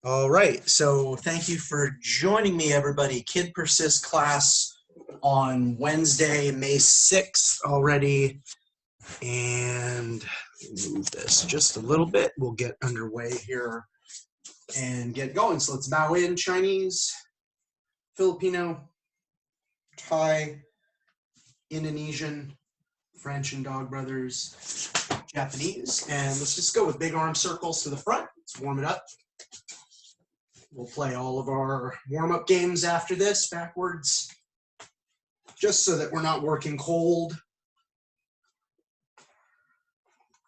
All right, so thank you for joining me, everybody. KidPersist class on Wednesday, May 6th already. And move this just a little bit. We'll get underway here and get going. So let's bow in. Chinese, Filipino, Thai, Indonesian, French and Dog Brothers, Japanese. And let's just go with big arm circles to the front. Let's warm it up. We'll play all of our warm-up games after this backwards, just so that we're not working cold.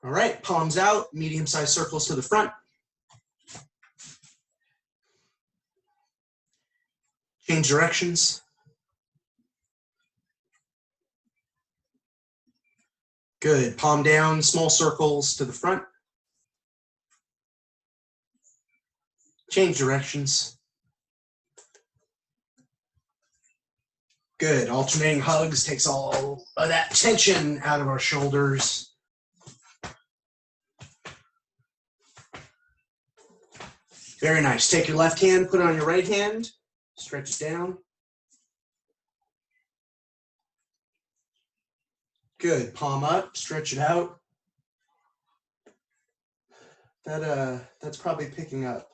All right, palms out, medium-sized circles to the front. Change directions. Good, palm down, small circles to the front. Change directions. Good, alternating hugs takes all of that tension out of our shoulders. Very nice. Take your left hand, put it on your right hand, stretch it down. Good, palm up, stretch it out. That's probably picking up.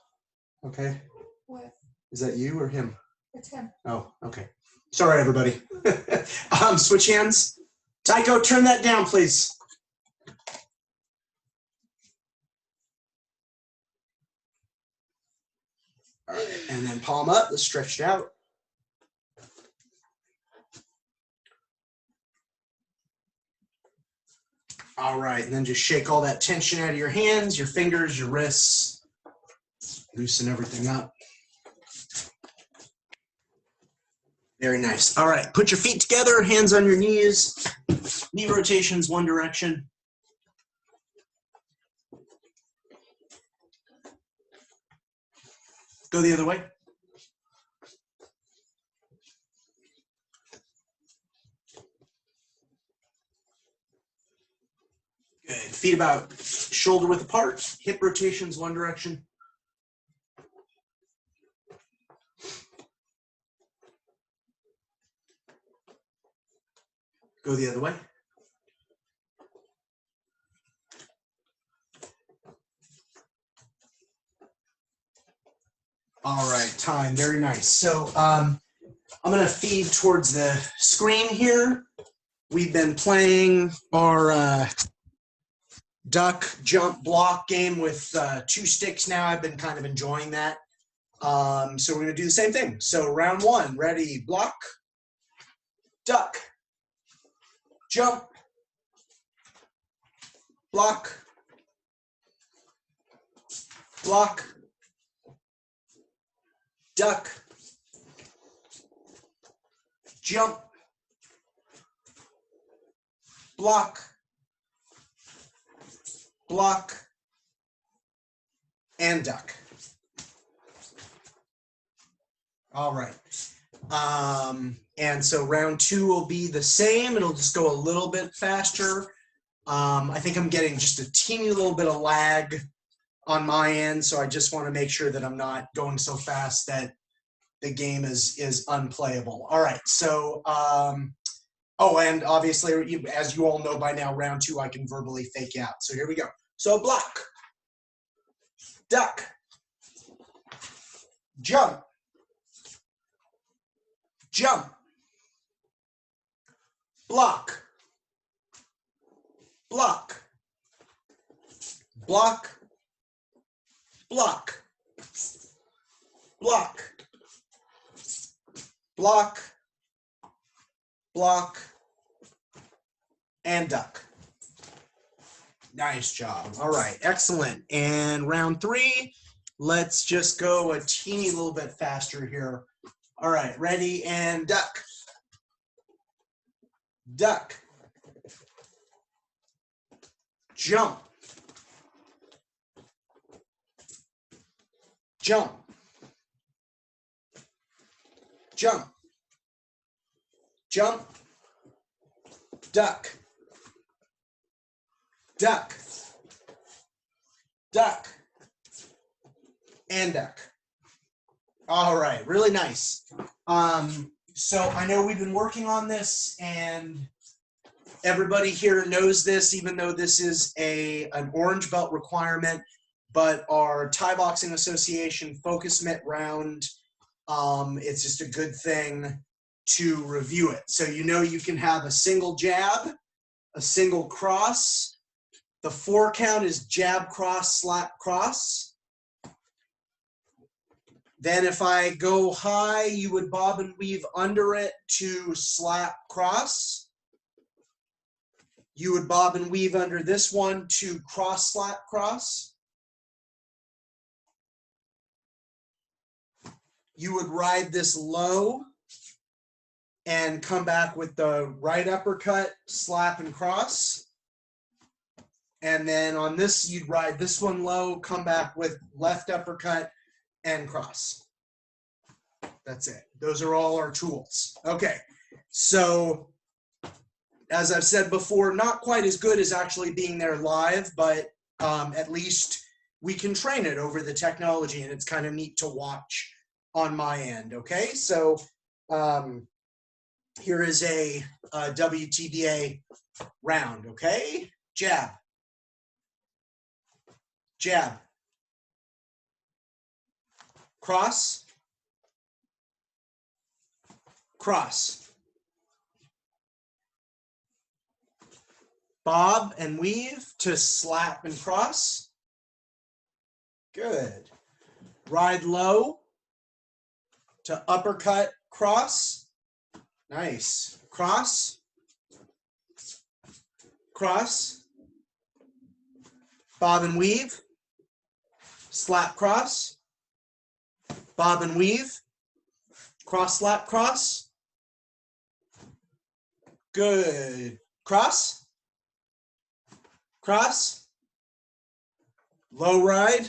Okay. What? Is that you or him? It's him. Oh, okay. Sorry, everybody. Switch hands. Tycho, turn that down, please. All right, and then palm up, let's stretch it out. All right, and then just shake all that tension out of your hands, your fingers, your wrists. Loosen everything up. Very nice. All right, put your feet together, hands on your knees. Knee rotations one direction. Go the other way. Good. Feet about shoulder width apart. Hip rotations one direction. Go the other way. All right, time. Very nice. So I'm going to feed towards the screen here. We've been playing our duck, jump, block game with 2 sticks now. I've been kind of enjoying that. So we're going to do the same thing. So round 1, ready, block, duck, jump, block, block, duck, jump, block, block, and duck. All right. And so round 2 will be the same. It'll just go a little bit faster. I think I'm getting just a teeny little bit of lag on my end, so I just want to make sure that I'm not going so fast that the game is unplayable. All right, so oh, and obviously, as you all know by now, round 2 I can verbally fake out. So here we go. So block, duck, jump, jump, block, block, block, block, block, block, block, and duck. Nice job. All right, excellent. And round 3, let's just go a teeny little bit faster here. All right, ready, and duck. Duck. Jump. Jump. Jump. Jump. Duck. Duck. Duck. And duck. All right, really nice. So I know we've been working on this, and everybody here knows this, even though this is an orange belt requirement, but our Thai Boxing Association focus mitt round, it's just a good thing to review it. So you know you can have a single jab, a single cross. The 4 count is jab, cross, slap, cross. Then if I go high, you would bob and weave under it to slap, cross. You would bob and weave under this one to cross, slap, cross. You would ride this low and come back with the right uppercut, slap, and cross. And then on this, you'd ride this one low, come back with left uppercut and cross. That's it. Those are all our tools. Okay, so as I've said before, not quite as good as actually being there live, but at least we can train it over the technology, and it's kind of neat to watch on my end. Okay, so here is a WTBA round. Okay, jab, jab, cross, cross, bob and weave to slap and cross. Good. Ride low to uppercut, cross. Nice. Cross, cross, bob and weave, slap, cross, bob and weave, cross, slap, cross. Good. Cross, cross, low ride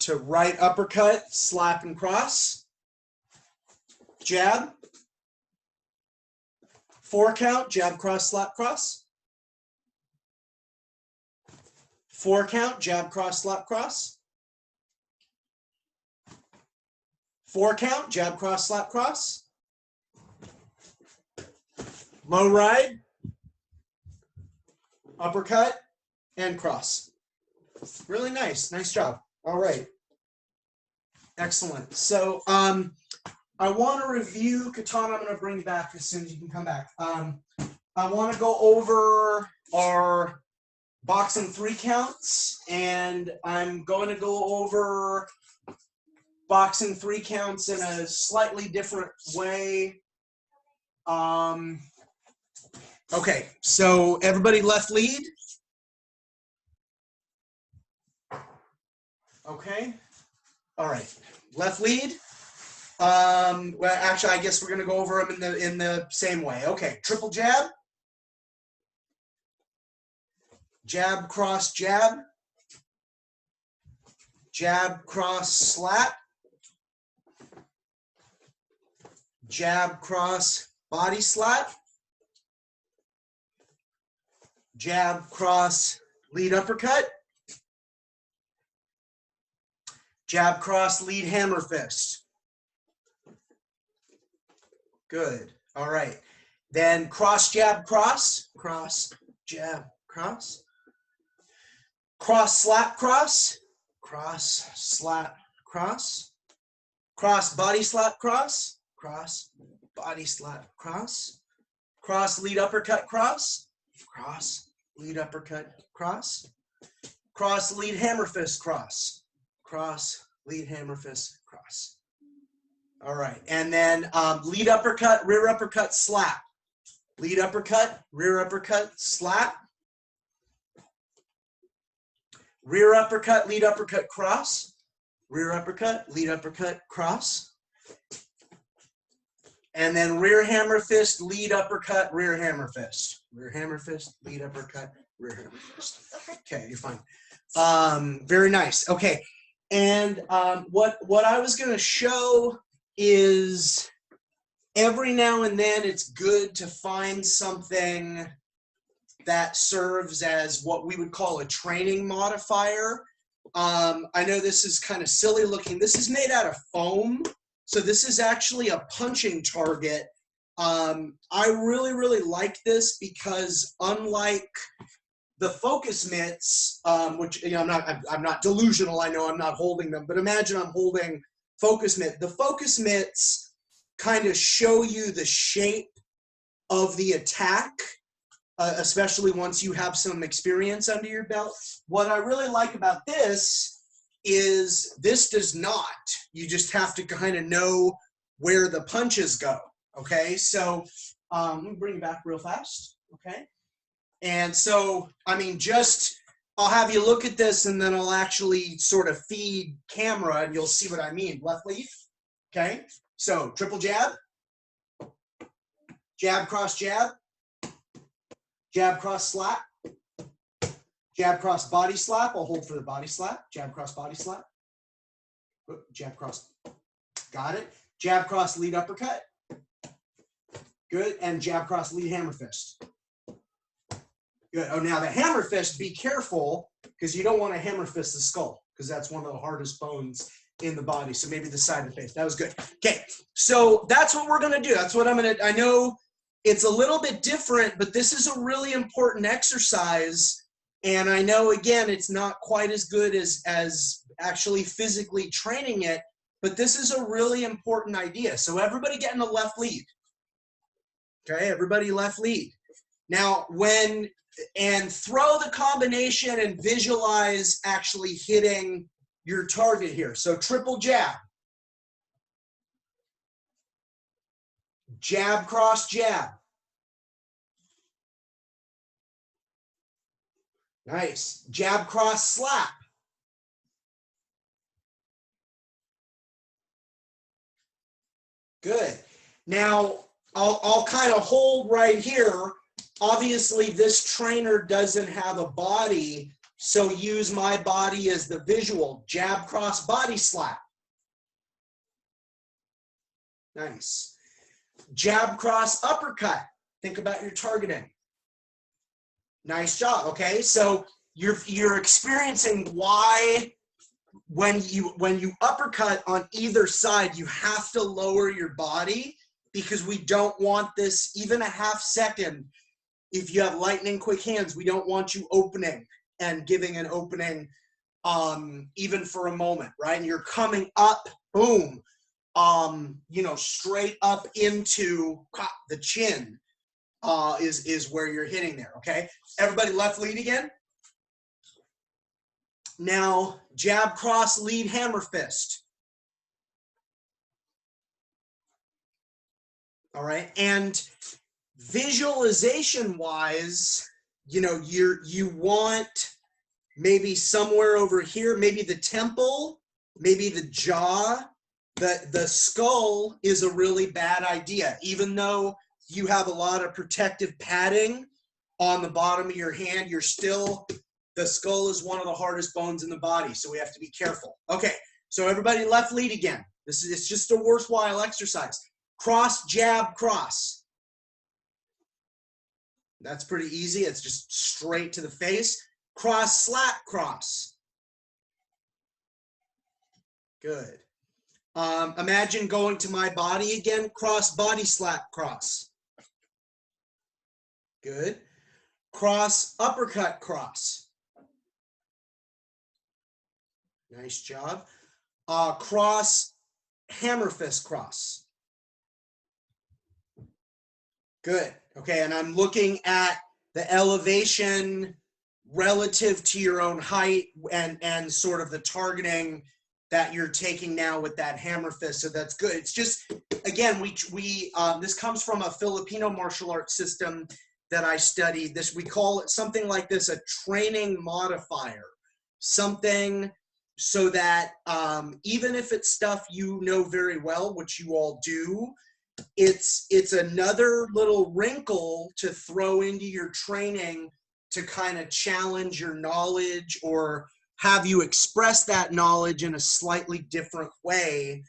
to right uppercut, slap and cross, jab, 4 count, jab, cross, slap, cross, 4 count, jab, cross, slap, cross, 4 count, jab, cross, slap, cross, low ride, uppercut, and cross. Really nice. Nice job. All right. Excellent. So I want to review Katana. I'm going to bring you back as soon as you can come back. I want to go over our boxing 3 counts, and I'm going to go over boxing 3 counts in a slightly different way. Okay, so everybody left lead. Okay, all right, left lead. Well, actually, I guess we're gonna go over them in the same way. Okay, triple jab, jab, cross, jab, jab, cross, slap, jab, cross, body slap, jab, cross, lead uppercut, jab, cross, lead hammer fist. Good. All right. Then cross, jab, cross, cross, jab, cross, cross, slap, cross, cross, slap, cross, cross, body slap, cross, cross, body slap, cross, cross, lead uppercut, cross, cross, lead uppercut, cross, cross, lead hammer fist, cross, cross, lead hammer fist, cross. All right, and then lead uppercut, rear uppercut, slap. Lead uppercut, rear uppercut, slap. Rear uppercut, lead uppercut, cross. Rear uppercut, lead uppercut, cross. And then rear hammer fist, lead uppercut, rear hammer fist. Rear hammer fist, lead uppercut, rear hammer fist. Okay, you're fine. Very nice. Okay, and what I was going to show is every now and then it's good to find something that serves as what we would call a training modifier, I know this is kind of silly looking. This is made out of foam. So this is actually a punching target. I really, really like this because unlike the focus mitts, which, you know, I'm not delusional. I know I'm not holding them, but imagine I'm holding focus mitt. The focus mitts kind of show you the shape of the attack, especially once you have some experience under your belt. What I really like about this is this does not. You just have to kind of know where the punches go. Okay, so let me bring it back real fast. Okay. And so, I mean, I'll have you look at this and then I'll actually sort of feed camera and you'll see what I mean. Left lead, okay? So triple jab, jab, cross, jab, jab, cross, slap, jab, cross, body slap. I'll hold for the body slap, jab, cross, body slap, jab, cross, got it. Jab, cross, lead uppercut, good, and jab, cross, lead hammer fist. Good. Oh, now the hammer fist, be careful because you don't want to hammer fist the skull because that's one of the hardest bones in the body. So maybe the side of the face. That was good. Okay. So that's what we're going to do. That's what I'm going to, I know it's a little bit different, but this is a really important exercise. And I know, again, it's not quite as good as actually physically training it, but this is a really important idea. So everybody get in the left lead. Okay. Everybody left lead. Now, and throw the combination and visualize actually hitting your target here. So triple jab. Jab, cross, jab. Nice. Jab, cross, slap. Good. Now, I'll kind of hold right here. Obviously, this trainer doesn't have a body, so use my body as the visual. Jab, cross, body slap. Nice. Jab, cross, uppercut. Think about your targeting. Nice job. Okay, so you're experiencing why when you uppercut on either side, you have to lower your body because we don't want this even a half second. If you have lightning quick hands, we don't want you opening and giving an opening even for a moment, right? And you're coming up, boom, you know, straight up into the chin is where you're hitting there, okay? Everybody left lead again. Now, jab, cross, lead, hammer fist. All right, and visualization wise, you know, you want maybe somewhere over here, maybe the temple, maybe the jaw. The skull is a really bad idea, even though you have a lot of protective padding on the bottom of your hand. The skull is one of the hardest bones in the body, so we have to be careful. Okay, so everybody left lead again. It's just a worthwhile exercise. Cross, jab, cross. That's pretty easy. It's just straight to the face. Cross, slap, cross. Good. Imagine going to my body again. Cross, body slap, cross. Good. Cross, uppercut, cross. Nice job. Cross, hammer fist, cross. Good. Okay, and I'm looking at the elevation relative to your own height and sort of the targeting that you're taking now with that hammer fist. So that's good. It's just, again, this comes from a Filipino martial arts system that I studied. We call it something like this, a training modifier. Something so that even if it's stuff you know very well, which you all do, it's another little wrinkle to throw into your training to kind of challenge your knowledge or have you express that knowledge in a slightly different way,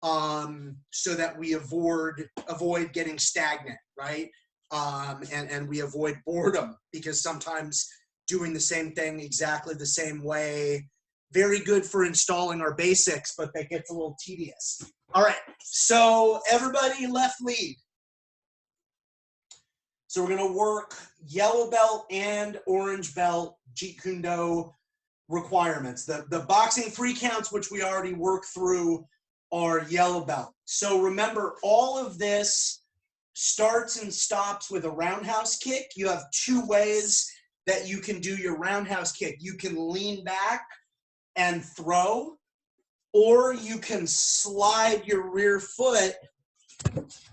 so that we avoid getting stagnant, right? And we avoid boredom, because sometimes doing the same thing exactly the same way very good for installing our basics, but that gets a little tedious. All right, so everybody left lead. So we're gonna work yellow belt and orange belt Jeet Kune Do requirements. The boxing free counts, which we already worked through, are yellow belt. So remember, all of this starts and stops with a roundhouse kick. You have two ways that you can do your roundhouse kick. You can lean back and throw, or you can slide your rear foot.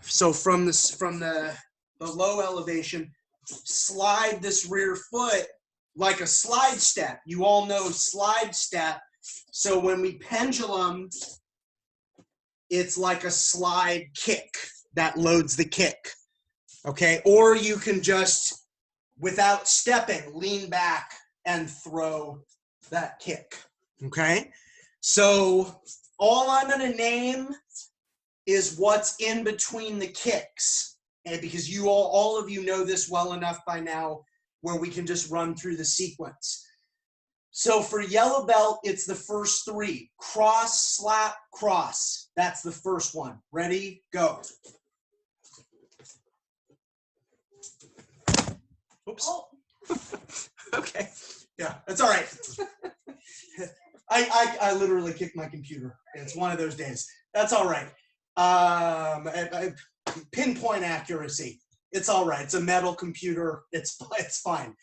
So from the low elevation, slide this rear foot like a slide step. You all know slide step. So when we pendulum, it's like a slide kick that loads the kick. Okay, or you can just, without stepping, lean back and throw that kick. Okay, so all I'm going to name is what's in between the kicks, and because you all of you know this well enough by now where we can just run through the sequence. So for yellow belt, it's the first three: cross, slap, cross. That's the first one. Ready, go. Oops. Oh. Okay. Yeah, that's all right. I literally kicked my computer. It's one of those days. That's all right. Pinpoint accuracy. It's all right. It's a metal computer. It's fine.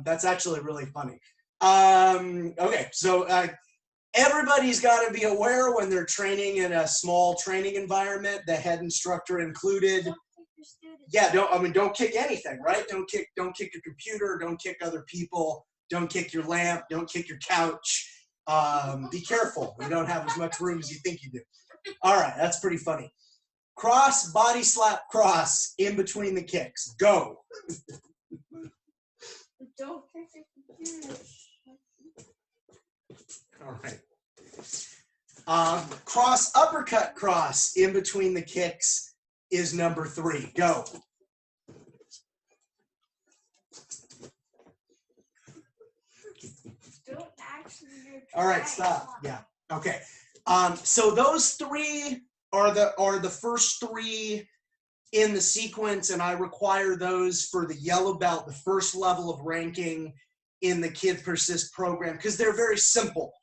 That's actually really funny. Okay, so everybody's got to be aware when they're training in a small training environment, the head instructor included. Yeah, don't kick anything, right? Don't kick your computer, don't kick other people, don't kick your lamp, don't kick your couch. Be careful. You don't have as much room as you think you do. All right, that's pretty funny. Cross, body slap, cross, in between the kicks. Go. Don't kick your computer. All right. Cross, uppercut, cross, in between the kicks is number 3. Go. Don't actually. All right, stop. Yeah. Okay. So those 3 are the first 3 in the sequence, and I require those for the yellow belt, the first level of ranking in the KidPersist program, because they're very simple.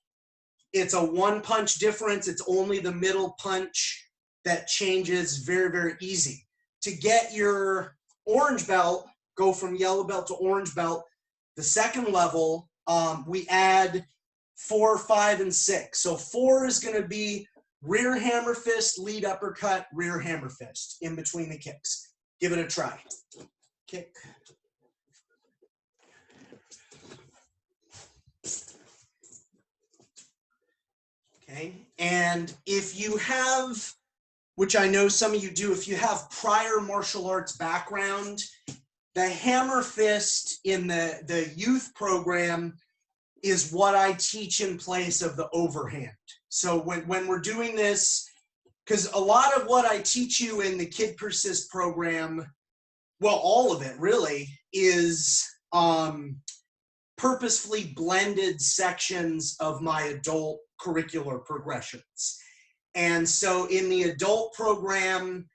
It's a 1-punch difference. It's only the middle punch that changes. Very, very easy. To get your orange belt, go from yellow belt to orange belt, the second level, we add 4, 5, and 6. So 4 is going to be rear hammer fist, lead uppercut, rear hammer fist in between the kicks. Give it a try. Kick. Okay, and if you have, which I know some of you do, if you have prior martial arts background, the hammer fist in the youth program is what I teach in place of the overhand. So when we're doing this, because a lot of what I teach you in the KidPersist program, well, all of it really, is purposefully blended sections of my adult curricular progressions. And so in the adult program,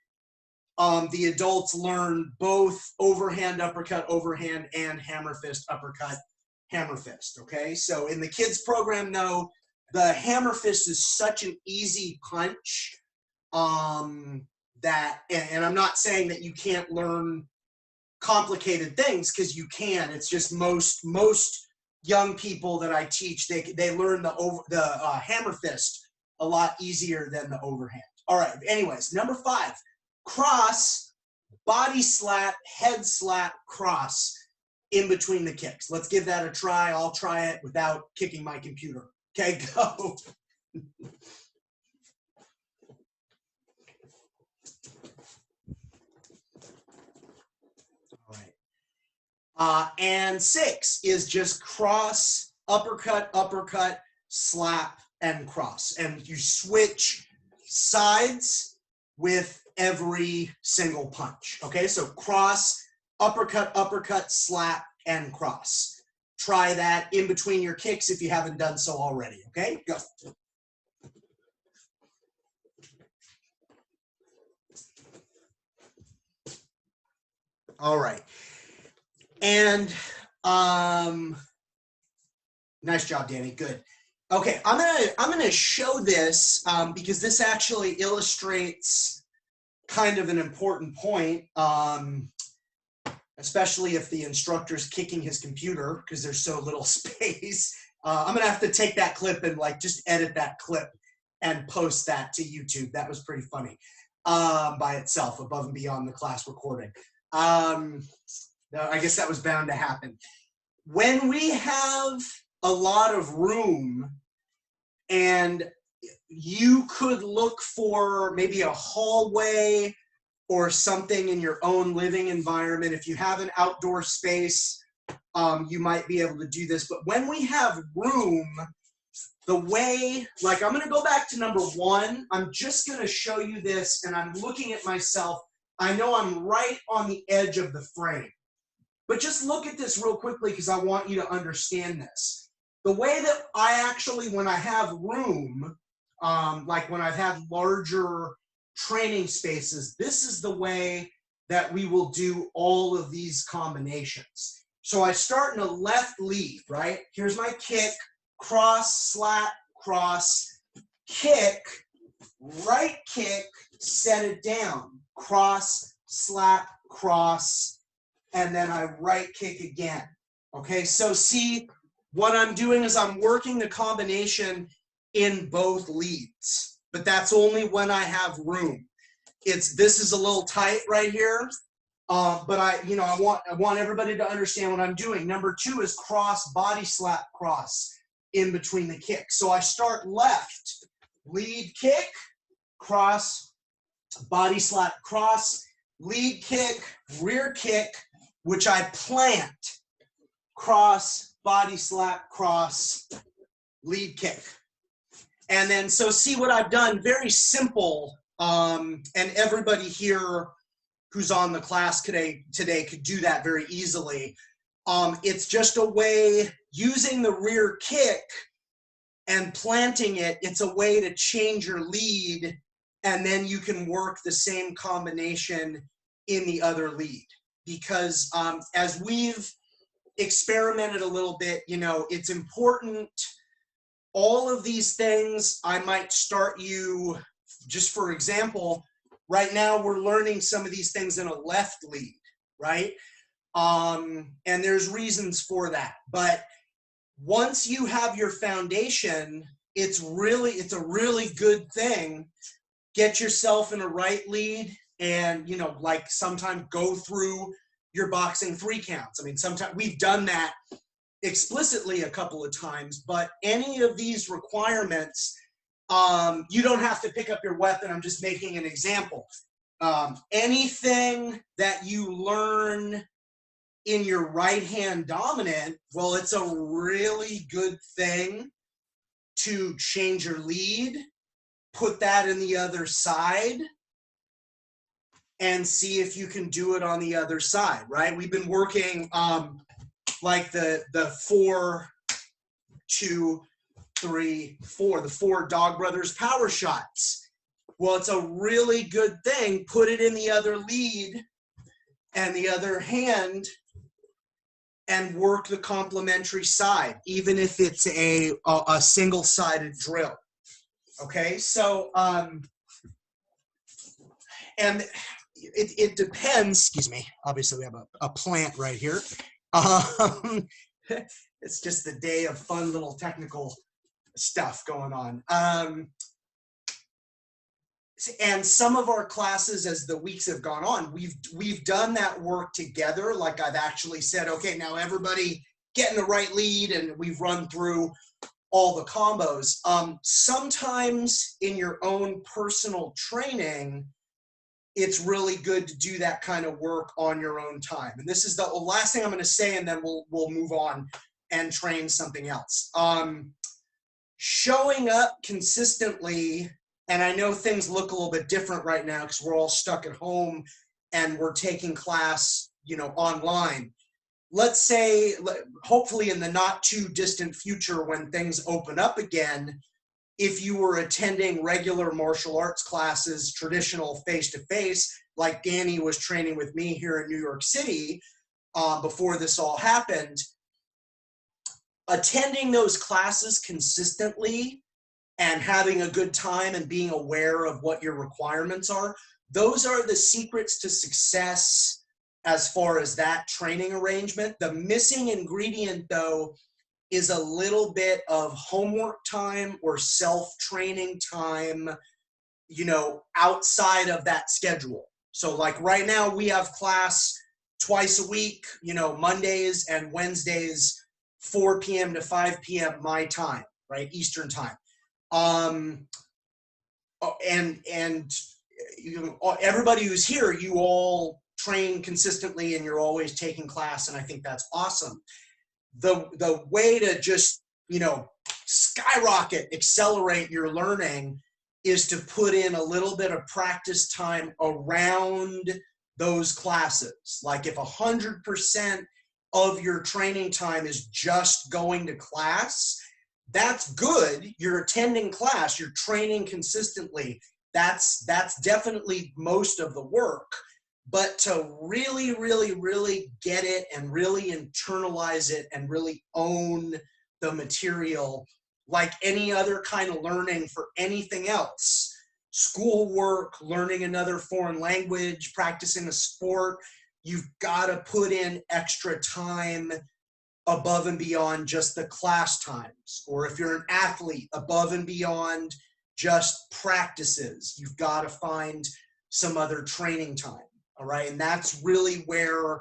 the adults learn both overhand, uppercut, overhand, and hammer fist, uppercut, hammer fist, okay? So in the kids program, no, the hammer fist is such an easy punch that, and I'm not saying that you can't learn complicated things, because you can. It's just most young people that I teach, they learn the hammer fist a lot easier than the overhand. All right, anyways, number 5, cross, body slap, head slap, cross in between the kicks. Let's give that a try. I'll try it without kicking my computer. Okay, go. All right. And 6 is just cross, uppercut, uppercut, slap, and cross. And you switch sides with every single punch. Okay, so cross, uppercut, uppercut, slap, and cross. try that in between your kicks if you haven't done so already, okay? Go. All right. And nice job, Danny. Good. Okay, I'm gonna show this because this actually illustrates kind of an important point, especially if the instructor's kicking his computer because there's so little space. I'm gonna have to take that clip and like just edit that clip and post that to YouTube. That was pretty funny by itself, above and beyond the class recording. I guess that was bound to happen. When we have a lot of room and you could look for maybe a hallway or something in your own living environment. If you have an outdoor space, you might be able to do this. But when we have room, the way, like I'm gonna go back to number 1. I'm just gonna show you this and I'm looking at myself. I know I'm right on the edge of the frame. But just look at this real quickly because I want you to understand this. The way that I actually, when I have room, like when I've had larger training spaces, this is the way that we will do all of these combinations. So I start in a left lead, right? Here's my kick, cross, slap, cross, kick, right kick, set it down, cross, slap, cross, and then I right kick again. Okay, so see, what I'm doing is I'm working the combination in both leads, but that's only when I have room. This is a little tight right here, but I want everybody to understand what I'm doing. Number 2 is cross, body slap, cross in between the kicks. So I start left, lead kick, cross, body slap, cross, lead kick, rear kick, which I plant, cross, body slap, cross, lead kick. And then, so see what I've done, very simple, and everybody here who's on the class today could do that very easily. It's just a way, using the rear kick and planting it, it's a way to change your lead, and then you can work the same combination in the other lead. Because as we've experimented a little bit, it's important. All of these things, I might start you, just for example, right now we're learning some of these things in a left lead, right? And there's reasons for that. But once you have your foundation, it's a really good thing. Get yourself in a right lead and, like sometimes go through your boxing 3 counts. I mean, sometimes we've done that explicitly a couple of times, but any of these requirements, you don't have to pick up your weapon. I'm just making an example. Anything that you learn in your right hand dominant, well, it's a really good thing to change your lead, put that in the other side, and see if you can do it on the other side, right? We've been working like the 4, 2, 3, 4, the 4 Dog Brothers power shots. Well, it's a really good thing. Put it in the other lead and the other hand and work the complementary side, even if it's a single-sided drill. Okay, so and it depends. Excuse me. Obviously, we have a plant right here. It's just the day of fun little technical stuff going on. And some of our classes, as the weeks have gone on, we've done that work together. Like I've actually said, okay, now everybody get in the right lead, and we've run through all the combos. Sometimes in your own personal training, it's really good to do that kind of work on your own time. And this is the last thing I'm going to say, and then we'll move on and train something else. Showing up consistently, and I know things look a little bit different right now because we're all stuck at home and we're taking class, online. let's say, hopefully in the not too distant future when things open up again, if you were attending regular martial arts classes, traditional face-to-face, like Danny was training with me here in New York City before this all happened, attending those classes consistently and having a good time and being aware of what your requirements are, those are the secrets to success as far as that training arrangement. The missing ingredient, though, is a little bit of homework time or self-training time, you know, outside of that schedule. So like right now we have class twice a week, you know, Mondays and Wednesdays, 4 p.m. to 5 p.m. my time, right? Eastern time. And you know, everybody who's here, you all train consistently and you're always taking class, and I think that's awesome. The way to just, you know, skyrocket, accelerate your learning is to put in a little bit of practice time around those classes. Like if 100% of your training time is just going to class, that's good. You're attending class, you're training consistently. That's definitely most of the work. But to really, really, really get it and really internalize it and really own the material, like any other kind of learning for anything else, schoolwork, learning another foreign language, practicing a sport, you've got to put in extra time above and beyond just the class times. Or if you're an athlete, above and beyond just practices, you've got to find some other training time. All right, and that's really where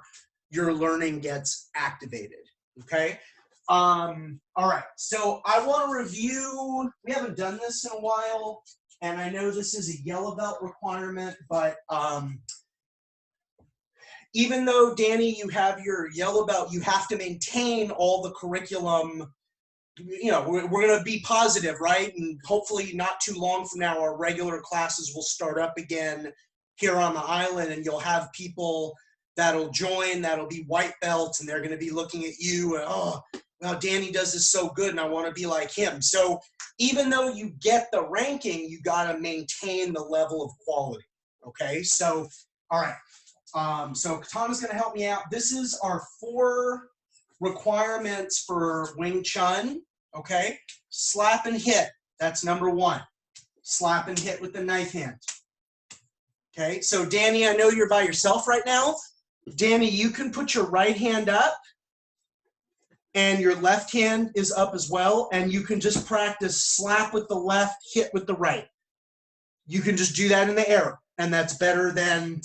your learning gets activated. Okay. All right, so I want to review. We haven't done this in a while, and I know this is a yellow belt requirement, but even though, Danny, you have your yellow belt, you have to maintain all the curriculum. You know, we're going to be positive, right? And hopefully not too long from now, our regular classes will start up again here on the island, and you'll have people that'll join, that'll be white belts, and they're going to be looking at you and, oh, well, Danny does this so good and I want to be like him. So even though you get the ranking, you got to maintain the level of quality. Okay, so all right, so Katana's going to help me out. This is our 4 requirements for Wing Chun. Okay, slap and hit, that's number 1. Slap and hit with the knife hand. Okay, so Danny, I know you're by yourself right now. Danny, you can put your right hand up and your left hand is up as well, and you can just practice slap with the left, hit with the right. You can just do that in the air, and that's better than,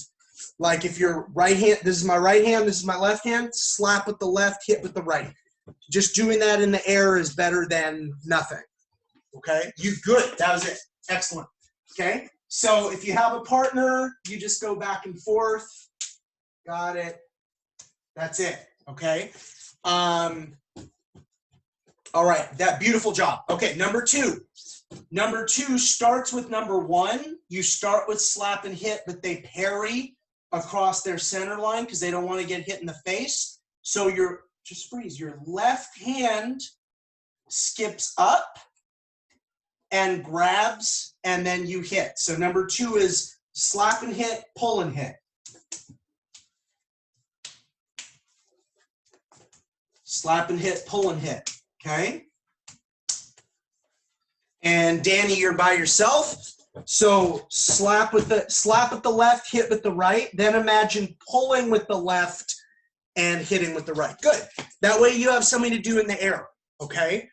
like, if your right hand, this is my right hand, this is my left hand, slap with the left, hit with the right. Just doing that in the air is better than nothing. Okay, you good, that was it, excellent. Okay, so if you have a partner, you just go back and forth. Got it. That's it. Okay. All right. That beautiful job. Okay. Number 2. Number 2 starts with number 1. You start with slap and hit, but they parry across their center line because they don't want to get hit in the face. So you're just freeze. Your left hand skips up and grabs, and then you hit. So number 2 is slap and hit, pull and hit. Slap and hit, pull and hit. Okay. And Danny, you're by yourself. So slap with the left, hit with the right. Then imagine pulling with the left and hitting with the right. Good. That way you have something to do in the air. Okay.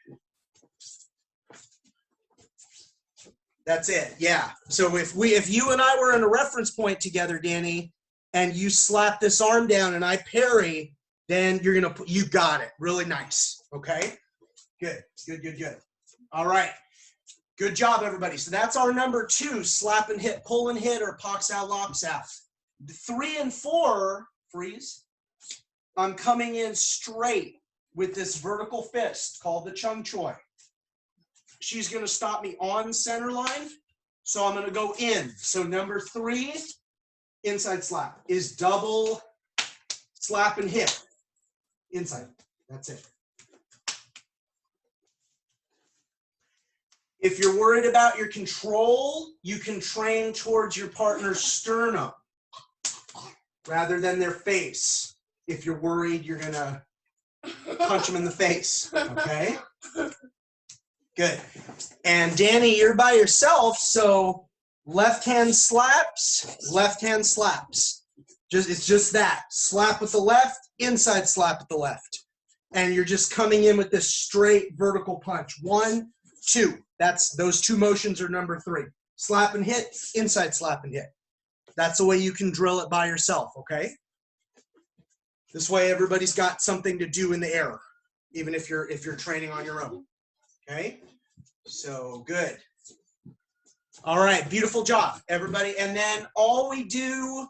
That's it. Yeah. So if you and I were in a reference point together, Danny, and you slap this arm down and I parry, then you're gonna you got it. Really nice. Okay. Good. Good. Good. Good. All right. Good job, everybody. So that's our number 2: slap and hit, pull and hit, or pox out, locks out. 3 and 4, freeze. I'm coming in straight with this vertical fist called the Chung Choi. She's going to stop me on center line, so I'm going to go in. So number 3, inside slap, is double slap and hit. Inside. That's it. If you're worried about your control, you can train towards your partner's sternum rather than their face. If you're worried, you're going to punch them in the face. Okay? Good. And Danny, you're by yourself, so left hand slaps, left hand slaps. It's just that. Slap with the left, inside slap with the left. And you're just coming in with this straight vertical punch. 1, 2. Those two motions are number 3. Slap and hit, inside slap and hit. That's the way you can drill it by yourself, okay? This way everybody's got something to do in the air, even if you're training on your own. Okay? So good. All right, beautiful job, everybody. And then all we do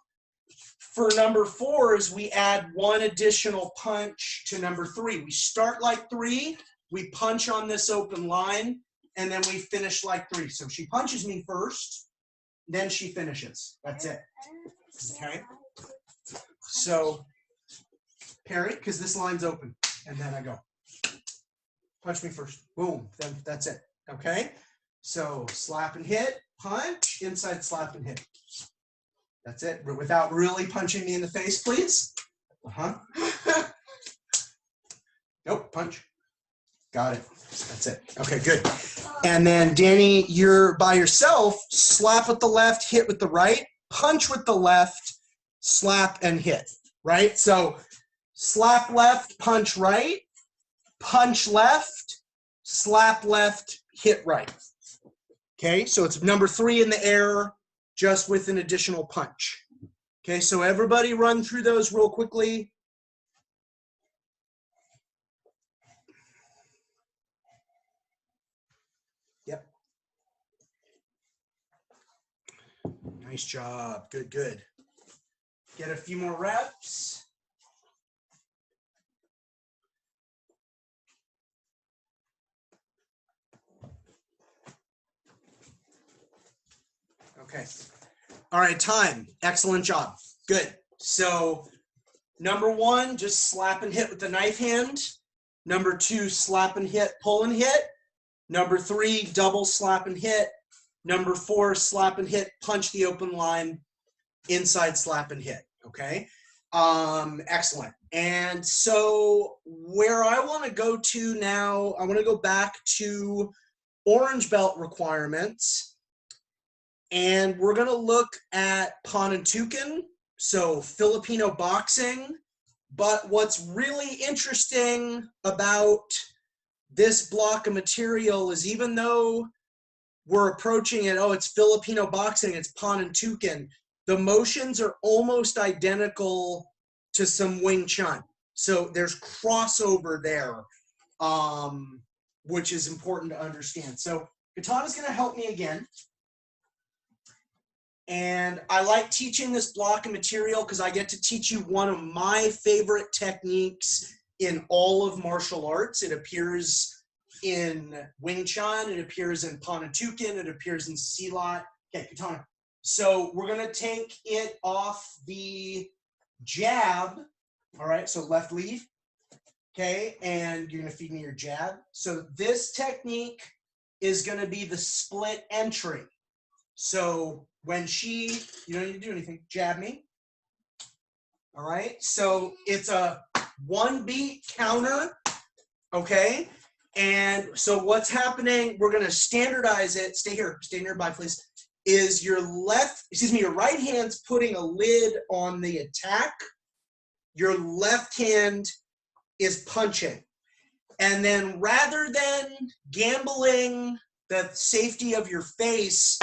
for number 4 is we add 1 additional punch to number 3. We start like 3, we punch on this open line, and then we finish like 3. So she punches me first, then she finishes. That's it. Okay? So parry, because this line's open, and then I go. Punch me first. Boom. Then that's it. Okay? So slap and hit, punch, inside slap and hit. That's it. Without really punching me in the face, please. Nope, punch. Got it. That's it. Okay, good. And then Danny, you're by yourself. Slap with the left, hit with the right, punch with the left, slap and hit. Right? So slap left, punch right, punch left, slap left, hit right. Okay, so it's number 3 in the air, just with an additional punch. Okay, so everybody run through those real quickly. Yep. Nice job. Good, good. Get a few more reps. Okay. All right, time. Excellent job. Good. So number 1, just slap and hit with the knife hand. Number 2, slap and hit, pull and hit. Number 3, double slap and hit. Number 4, slap and hit, punch the open line, inside slap and hit. Okay. Excellent. And so where I want to go to now, I want to go back to orange belt requirements. And we're going to look at Panantukan, so Filipino boxing. But what's really interesting about this block of material is even though we're approaching it, oh, it's Filipino boxing, it's Panantukan, the motions are almost identical to some Wing Chun. So there's crossover there, which is important to understand. So Katana's going to help me again. And I like teaching this block of material because I get to teach you one of my favorite techniques in all of martial arts. It appears in Wing Chun, it appears in Panantukan, it appears in Silat. Okay, Katana. So we're going to take it off the jab. All right, so left lead. Okay, and you're going to feed me your jab. So this technique is going to be the split entry. So when you don't need to do anything, jab me. All right, so it's a 1 beat counter, okay? And so what's happening, we're gonna standardize it, stay nearby please, is your right hand's putting a lid on the attack, your left hand is punching. And then rather than gambling the safety of your face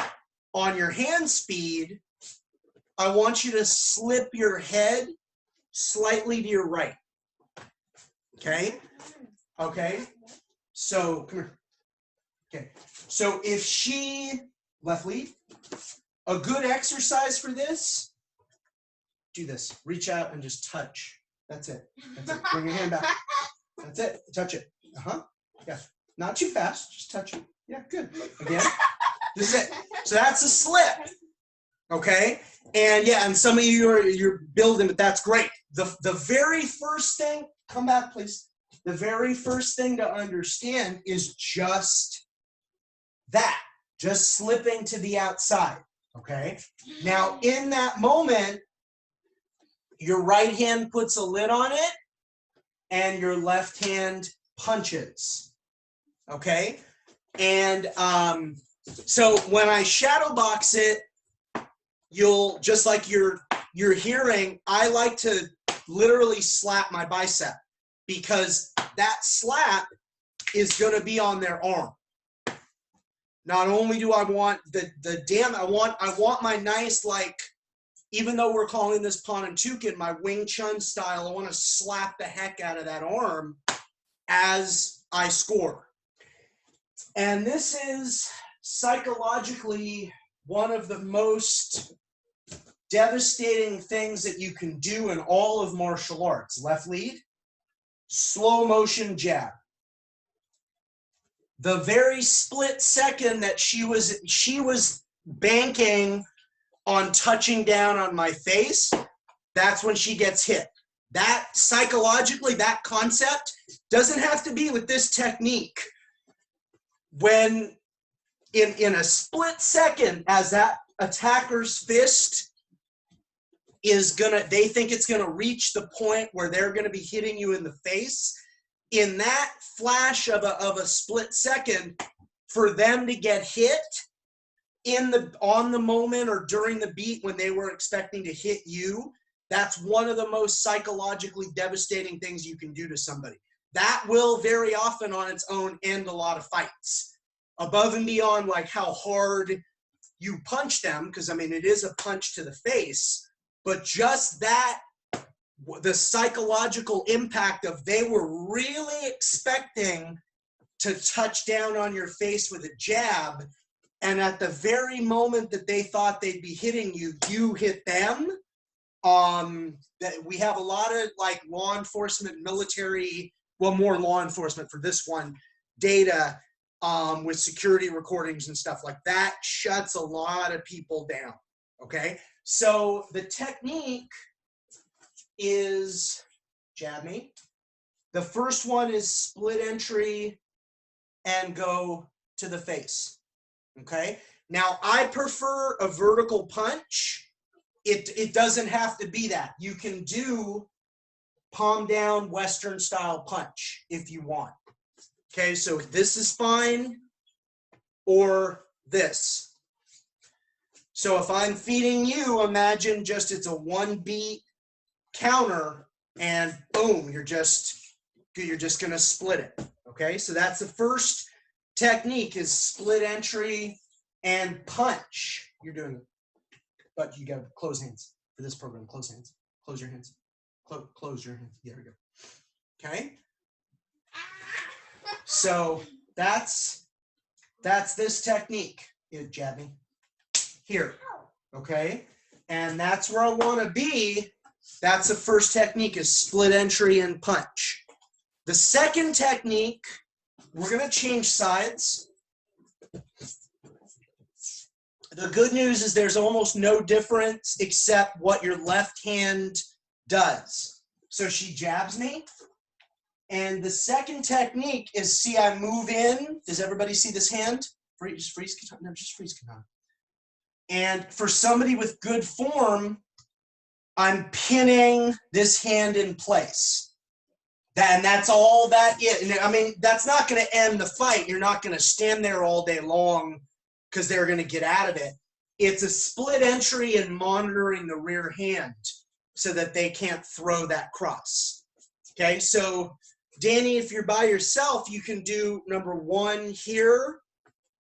on your hand speed, I want you to slip your head slightly to your right. Okay? Okay? So, come here. Okay. So if she, left lead, a good exercise for this, do this. Reach out and just touch. That's it. That's it. Bring your hand back. That's it. Touch it. Yeah. Not too fast. Just touch it. Yeah, good. Again. This is it. So that's a slip. Okay? And yeah, and some of you you're building, but that's great. the very first thing, come back please. The very first thing to understand is just that, just slipping to the outside, okay? Now, in that moment, your right hand puts a lid on it and your left hand punches, okay? And so when I shadow box it, you'll, just like you're hearing, I like to literally slap my bicep because that slap is going to be on their arm. Not only do I want I want my nice, like, even though we're calling this Panantukan, my Wing Chun style, I want to slap the heck out of that arm as I score. And this is psychologically one of the most devastating things that you can do in all of martial arts. Left lead, slow motion jab. The very split second that she was banking on touching down on my face, that's when she gets hit. That psychologically, that concept doesn't have to be with this technique. When in a split second, as that attacker's fist they think it's gonna reach the point where they're gonna be hitting you in the face, in that flash of a split second, for them to get hit on the moment or during the beat when they were expecting to hit you, that's one of the most psychologically devastating things you can do to somebody. That will very often on its own end a lot of fights. Above and beyond like how hard you punch them, because I mean it is a punch to the face, but just that, the psychological impact of they were really expecting to touch down on your face with a jab, and at the very moment that they thought they'd be hitting you, you hit them. That we have a lot of like law enforcement, military, well, more law enforcement for this one, data with security recordings and stuff like that shuts a lot of people down, okay? So the technique is jab me. The first one is split entry and go to the face, okay? Now, I prefer a vertical punch. It doesn't have to be that. You can do palm down Western style punch if you want. Okay, so this is fine, or this. So if I'm feeding you, imagine just it's a one beat counter and boom, you're just gonna split it. Okay, so that's the first technique, is split entry and punch. You're doing it, but you gotta close hands for this program. Close hands, close your hands, close your hands. There we go. Okay, so that's this technique. You jab me here, okay, and that's where I want to be. That's the first technique, is split entry and punch. The second technique, we're going to change sides. The good news is there's almost no difference except what your left hand does. So she jabs me. And the second technique is, see, I move in. Does everybody see this hand? Just freeze katana. No, just freeze katana. And for somebody with good form, I'm pinning this hand in place. And that's all that is. And I mean, that's not going to end the fight. You're not going to stand there all day long because they're going to get out of it. It's a split entry and monitoring the rear hand so that they can't throw that cross. Okay, so Danny, if you're by yourself, you can do number one here,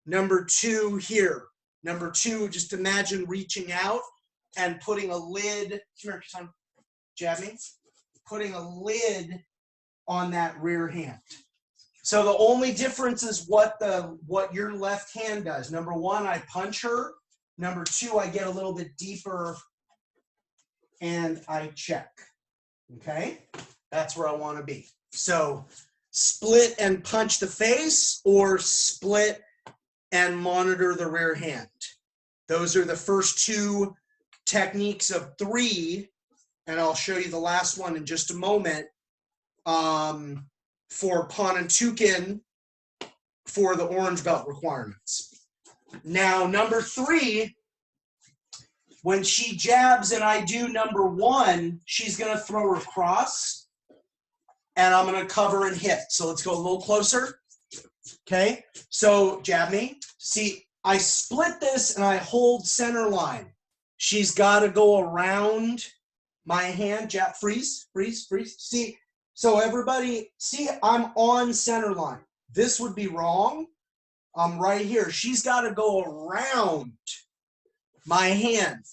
number two here. Number two, just imagine reaching out and putting a lid, come here, son, jab me, putting a lid on that rear hand. So the only difference is what your left hand does. Number one, I punch her. Number two, I get a little bit deeper and I check. Okay, that's where I want to be. So split and punch the face, or split and monitor the rear hand. Those are the first two techniques of three and I'll show you the last one in just a moment, for Panantukan for the orange belt requirements. Now, number 3, when she jabs and I do number 1, she's going to throw her cross, and I'm going to cover and hit. So let's go a little closer. Okay, so jab me. See, I split this and I hold center line. She's got to go around my hand. Jab, freeze, freeze, freeze. See, so everybody, see, I'm on center line. This would be wrong. I'm right here. She's got to go around my hand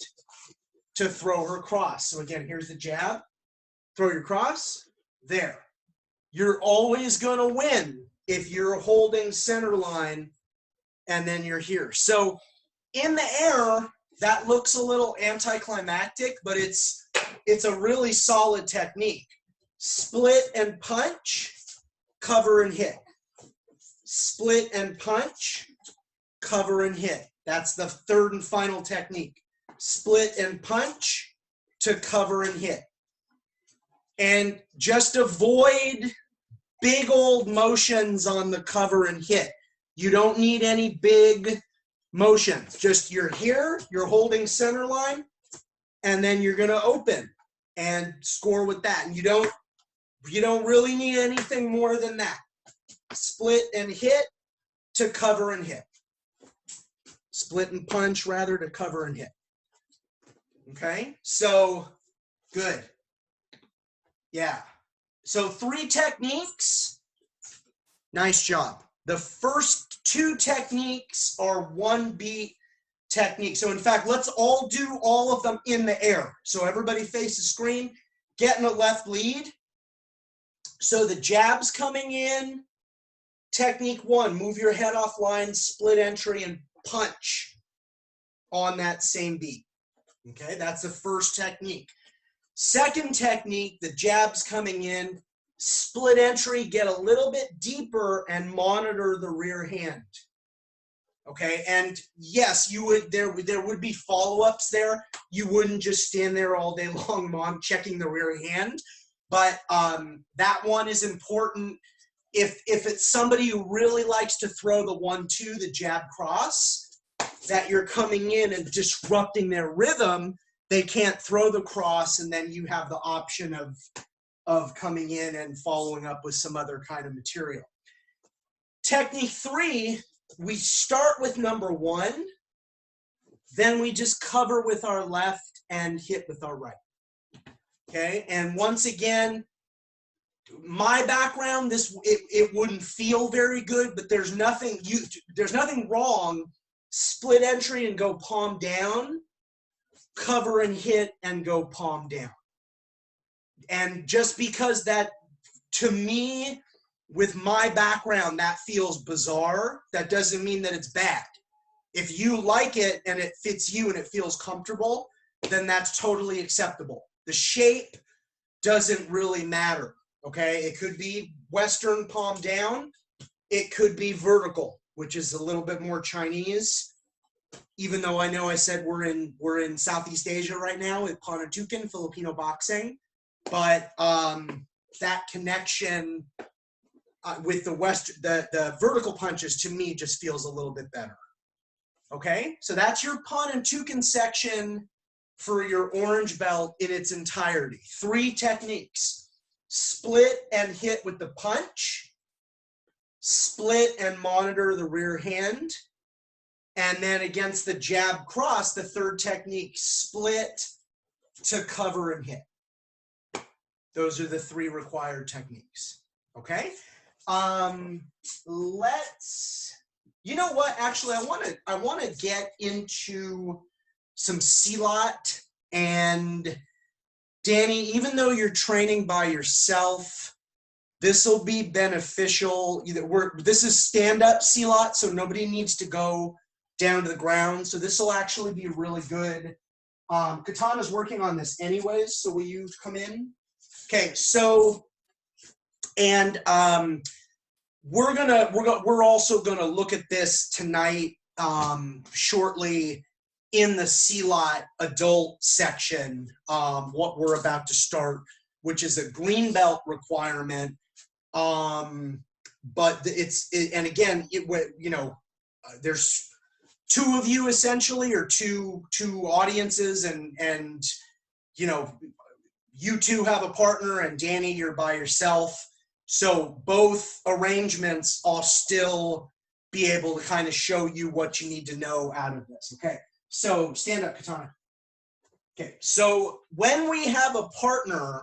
to throw her cross. So again, here's the jab. Throw your cross. There. You're always going to win if you're holding center line and then you're here. So in the air, that looks a little anticlimactic, but it's a really solid technique. Split and punch, cover and hit. Split and punch, cover and hit. That's the third and final technique. Split and punch to cover and hit. And just avoid big old motions on the cover and hit. You don't need any big motions. Just you're here, you're holding center line, and then you're going to open and score with that. And you don't really need anything more than that. Split and hit to cover and hit. Split and punch, rather, to cover and hit. Okay, so good. Yeah. So 3 techniques. Nice job. The first 2 techniques are 1 beat techniques. So in fact, let's all do all of them in the air. So everybody face the screen, get in a left lead. So the jab's coming in. Technique 1, move your head off line, split entry, and punch on that same beat. Okay, that's the first technique. Second technique, the jab's coming in, split entry, get a little bit deeper and monitor the rear hand. Okay, and yes, you would there would be follow-ups there. You wouldn't just stand there all day long checking the rear hand, but that one is important. If it's somebody who really likes to throw the 1-2, the jab cross, that you're coming in and disrupting their rhythm, they can't throw the cross, and then you have the option of coming in and following up with some other kind of material. Technique 3, we start with number 1, then we just cover with our left and hit with our right. Okay, and once again, my background, it wouldn't feel very good, but there's nothing wrong. Split entry and go palm down, cover and hit and go palm down. And just because that, to me, with my background, that feels bizarre, that doesn't mean that it's bad. If you like it and it fits you and it feels comfortable, then that's totally acceptable. The shape doesn't really matter, okay? It could be Western palm down. It could be vertical, which is a little bit more Chinese, even though I know I said we're in Southeast Asia right now with Panantukan, Filipino boxing. But that connection with the vertical punches, to me, just feels a little bit better. Okay, so that's your Panantukan section for your orange belt in its entirety. 3 techniques: split and hit with the punch, split and monitor the rear hand, and then against the jab cross, the 3rd technique, split to cover and hit. Those are the 3 required techniques. Okay, you know what? Actually, I want to get into some Silat. And Danny, even though you're training by yourself, this will be beneficial. This is stand-up Silat, so nobody needs to go down to the ground. So this will actually be really good. Katana's working on this anyways, so will you come in? Okay, so, and we're also gonna look at this tonight shortly in the Silat adult section, what we're about to start, which is a green belt requirement. But and again, you know, there's two of you essentially, or two audiences, and you know, you two have a partner, and Danny, you're by yourself. So both arrangements, I'll still be able to kind of show you what you need to know out of this. Okay, so stand up, Katana. Okay, so when we have a partner,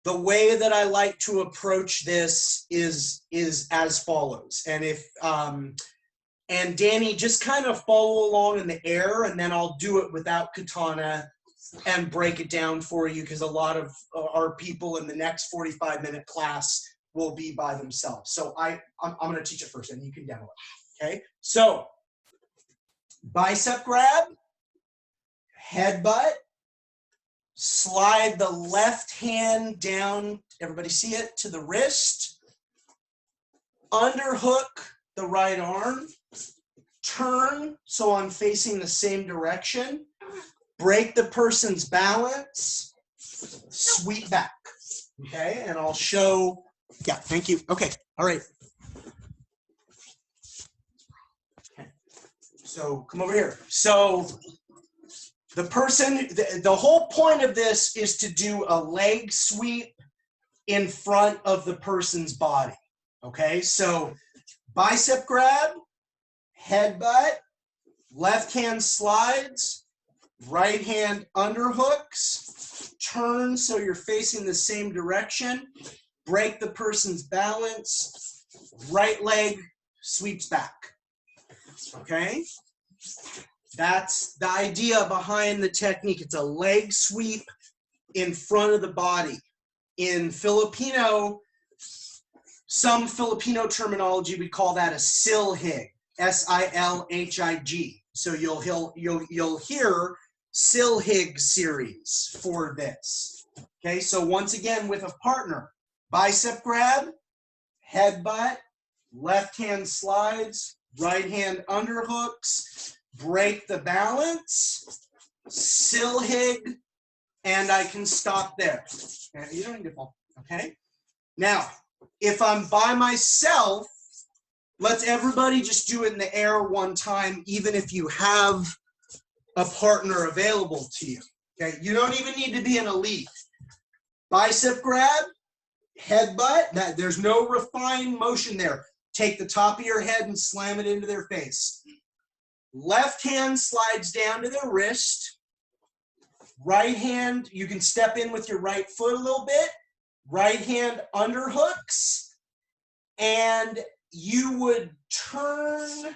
the way that I like to approach this is as follows. And if and Danny, just kind of follow along in the air, and then I'll do it without katana and break it down for you, because a lot of our people in the next 45-minute class will be by themselves. So I'm going to teach it first, and you can demo it. Okay, so bicep grab, headbutt, slide the left hand down, everybody see it, to the wrist, underhook the right arm, turn so I'm facing the same direction, break the person's balance, sweep back. Okay, and I'll show, yeah, thank you. Okay, all right. Okay, so come over here. So the person, the whole point of this is to do a leg sweep in front of the person's body. Okay, so bicep grab, headbutt, left hand slides, right hand underhooks, turn so you're facing the same direction, break the person's balance, right leg sweeps back. Okay? That's the idea behind the technique. It's a leg sweep in front of the body. In Filipino, some Filipino terminology, we call that a silhig, S-I-L-H-I-G. So you'll hear silhig series for this. Okay, so once again with a partner, bicep grab, headbutt, left hand slides, right hand underhooks, break the balance, silhig, and I can stop there. Okay, you don't need to fall. Okay. Now, if I'm by myself, let's everybody just do it in the air one time, even if you have a partner available to you. Okay, you don't even need to be an elite. Bicep grab, headbutt. There's no refined motion there. Take the top of your head and slam it into their face. Left hand slides down to their wrist. Right hand, you can step in with your right foot a little bit. Right hand underhooks. And you would turn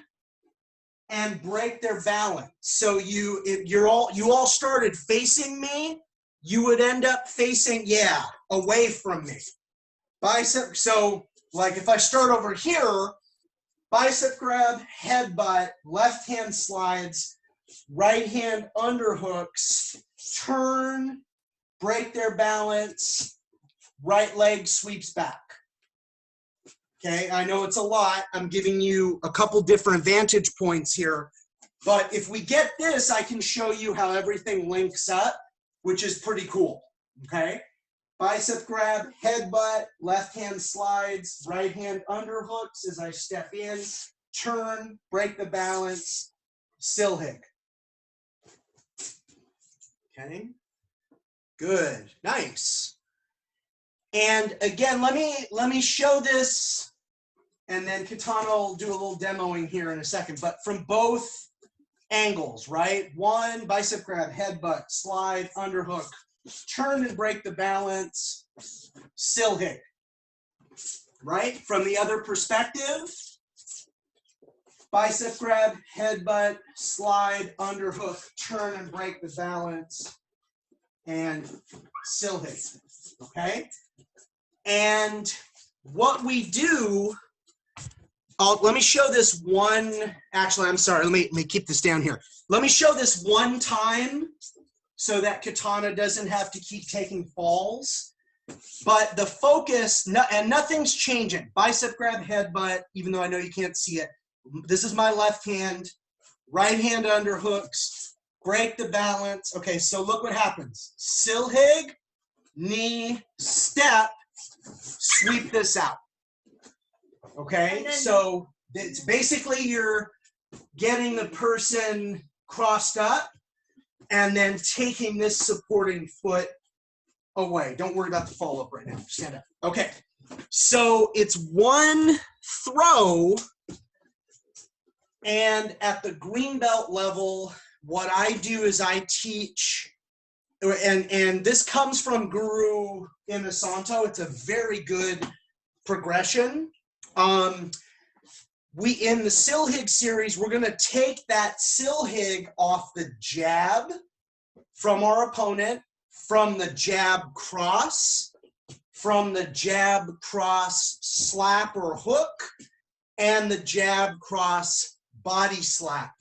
and break their balance. So you all started facing me, you would end up facing, yeah, away from me. Bicep, so like if I start over here, bicep grab, headbutt, left hand slides, right hand underhooks, turn, break their balance, right leg sweeps back. Okay, I know it's a lot. I'm giving you a couple different vantage points here. But if we get this, I can show you how everything links up, which is pretty cool. Okay, bicep grab, headbutt, left hand slides, right hand underhooks as I step in, turn, break the balance, silhig. Okay, good, nice. And again, let me show this, and then Katana will do a little demoing here in a second, but from both angles, right? One, bicep grab, headbutt, slide, underhook, turn and break the balance, silhig, right? From the other perspective, bicep grab, headbutt, slide, underhook, turn and break the balance, and silhig, okay? And what we do, let me show this one, actually, I'm sorry, let me keep this down here. Let me show this one time so that Katana doesn't have to keep taking falls. But the focus, and nothing's changing. Bicep grab, headbutt, even though I know you can't see it. This is my left hand, right hand underhooks, break the balance. Okay, so look what happens. Silhig, knee, step, sweep this out. Okay, so it's basically you're getting the person crossed up and then taking this supporting foot away. Don't worry about the fall up right now. Stand up. Okay, so it's one throw, and at the green belt level, what I do is I teach, and this comes from Guru Inasanto. It's a very good progression. In the Silhig series, we're going to take that Silhig off the jab from our opponent, from the jab cross, from the jab cross slap or hook, and the jab cross body slap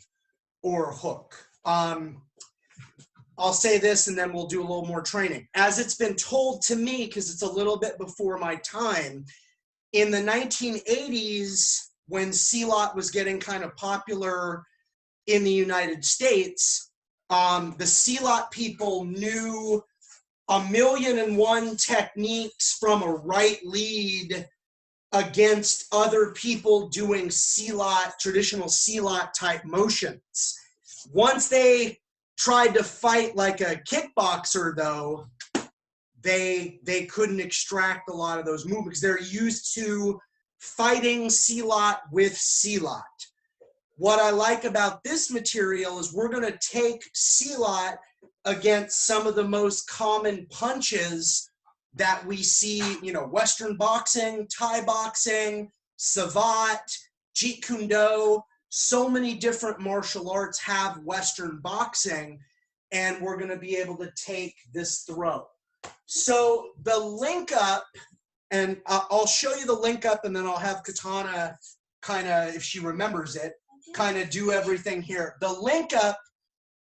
or hook. I'll say this and then we'll do a little more training. As it's been told to me, because it's a little bit before my time, in the 1980s, when Silat was getting kind of popular in the United States, the Silat people knew 1,000,001 techniques from a right lead against other people doing Silat, traditional Silat type motions. Once they tried to fight like a kickboxer, though, they couldn't extract a lot of those movements. They're used to fighting Silat with Silat. What I like about this material is we're going to take Silat against some of the most common punches that we see, you know, Western boxing, Thai boxing, Savate, Jeet Kune Do. So many different martial arts have Western boxing, and we're going to be able to take this throw. So the link up, and I'll show you the link up, and then I'll have Katana kind of, if she remembers it, kind of do everything here. The link up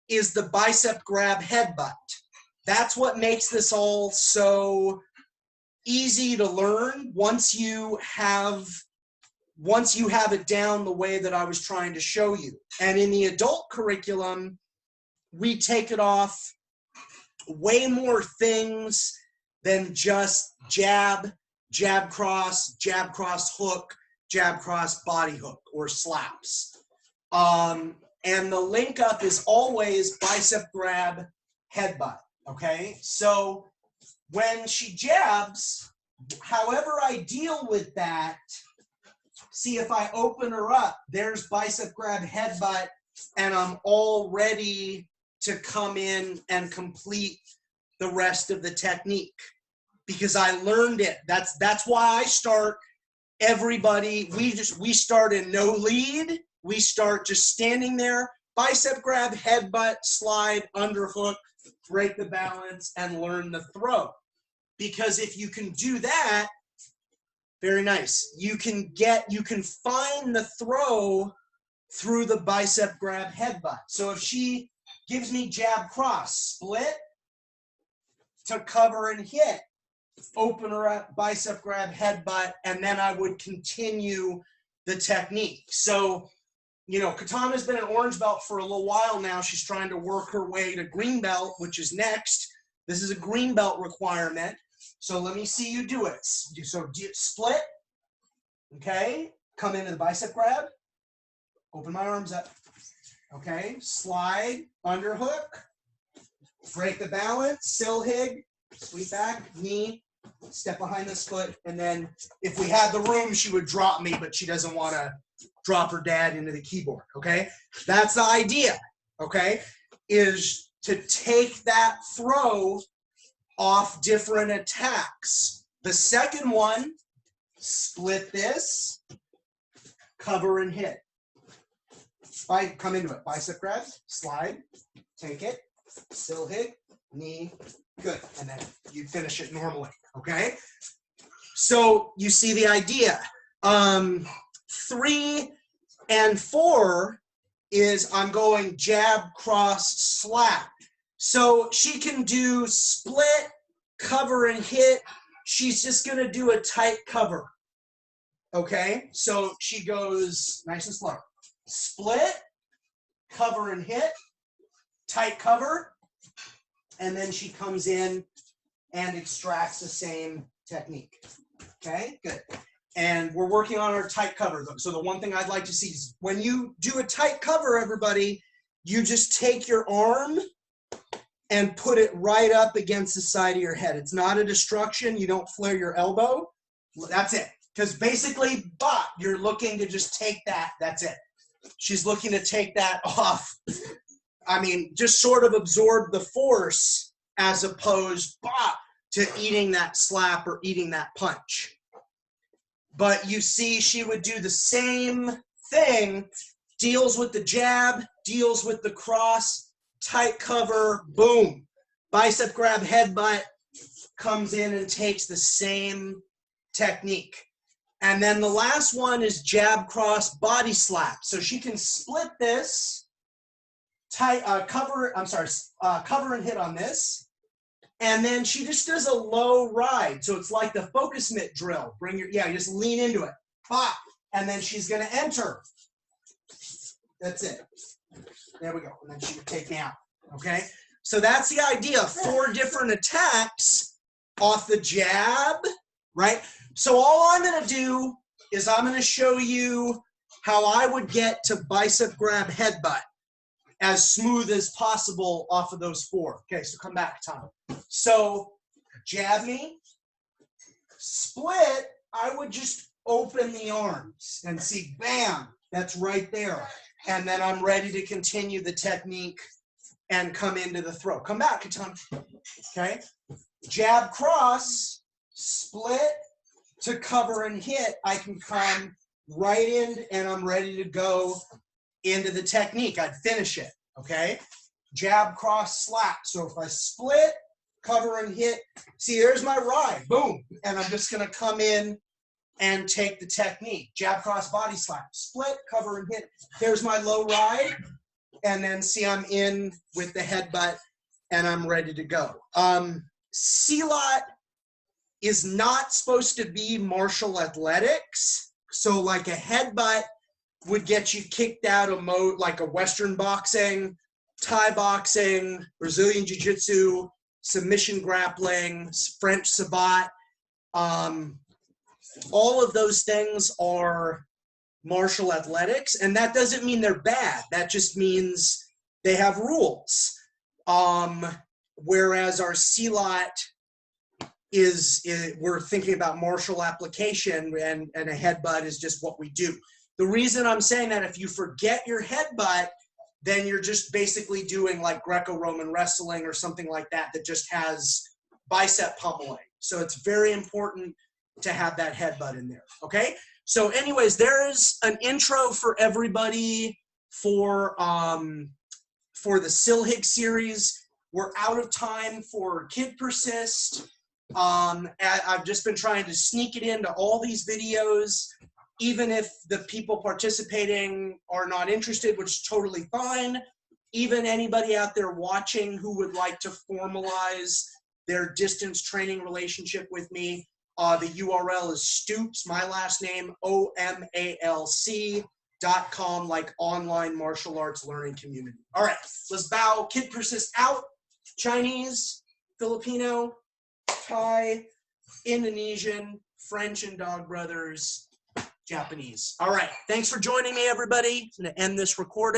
is the bicep grab headbutt. That's what makes this all so easy to learn once you have it down the way that I was trying to show you. And in the adult curriculum, we take it off way more things than just jab, jab cross, hook, jab cross, body hook, or slaps. And the link up is always bicep grab, headbutt, okay? So when she jabs, however I deal with that, see if I open her up, there's bicep grab, headbutt, and I'm all ready to come in and complete the rest of the technique because I learned it. That's why I start everybody, we start in no lead. We start just standing there, bicep grab, headbutt, slide, underhook, break the balance, and learn the throw. Because if you can do that, very nice. You can find the throw through the bicep grab, headbutt. So if she gives me jab cross, split to cover and hit, open her up, bicep grab, headbutt, and then I would continue the technique. So, you know, Katana's been an orange belt for a little while now. She's trying to work her way to green belt, which is next. This is a green belt requirement. So let me see you do it. So split, okay? Come into the bicep grab. Open my arms up. Okay, slide, underhook, break the balance, silhig, sweep back, knee, step behind this foot, and then if we had the room, she would drop me, but she doesn't want to drop her dad into the keyboard, okay? That's the idea, okay, is to take that throw off different attacks. The second one, split this, cover and hit. Come into it, bicep grab, slide, take it, silhig, knee, good, and then you finish it normally, okay? So you see the idea. 3 and 4 is I'm going jab, cross, slap. So she can do split, cover, and hit. She's just going to do a tight cover, okay? So she goes nice and slow. Split, cover, and hit, tight cover, and then she comes in and extracts the same technique. Okay, good. And we're working on our tight cover. So the one thing I'd like to see is when you do a tight cover, everybody, you just take your arm and put it right up against the side of your head. It's not a destruction. You don't flare your elbow. That's it. Because basically, you're looking to just take that. That's it. She's looking to take that off. I mean, just sort of absorb the force as opposed to eating that slap or eating that punch. But you see, she would do the same thing, deals with the jab, deals with the cross, tight cover, boom. Bicep grab, headbutt, comes in and takes the same technique. And then the last one is jab, cross, body slap. So she can split this, cover and hit on this. And then she just does a low ride. So it's like the focus mitt drill. You just lean into it. Pop. And then she's going to enter. That's it. There we go. And then she would take me out. Okay? So that's the idea. 4 different attacks off the jab, right? So all I'm going to do is I'm going to show you how I would get to bicep grab headbutt as smooth as possible off of those 4. Okay, so come back, Tom. So jab me, split, I would just open the arms and see, bam, that's right there. And then I'm ready to continue the technique and come into the throw. Come back, Tom. Okay, jab, cross, split to cover and hit. I can come right in and I'm ready to go into the technique. I'd finish it, okay? Jab, cross, slap. So if I split, cover and hit, see, there's my ride, boom. And I'm just gonna come in and take the technique. Jab, cross, body slap, split, cover and hit. There's my low ride. And then see, I'm in with the headbutt and I'm ready to go. Silat is not supposed to be martial athletics. So like a headbutt would get you kicked out of mode, like a Western boxing, Thai boxing, Brazilian Jiu-Jitsu, submission grappling, French Savate. All of those things are martial athletics, and that doesn't mean they're bad. That just means they have rules. Whereas our Silat we're thinking about martial application, and a headbutt is just what we do. The reason I'm saying that, if you forget your headbutt, then you're just basically doing like Greco-Roman wrestling or something like that that just has bicep pummeling. So it's very important to have that headbutt in there, okay? So anyways, there's an intro for everybody for the Silhig series. We're out of time for KidPersist. I've just been trying to sneak it into all these videos, even if the people participating are not interested, which is totally fine. Even anybody out there watching who would like to formalize their distance training relationship with me, the URL is Stoops, my last name, OMALC.com, like online martial arts learning community. All right, let's bow. KidPersist out. Chinese, Filipino, Thai, Indonesian, French and Dog Brothers, Japanese. All right, thanks for joining me, everybody. I'm going to end this recording.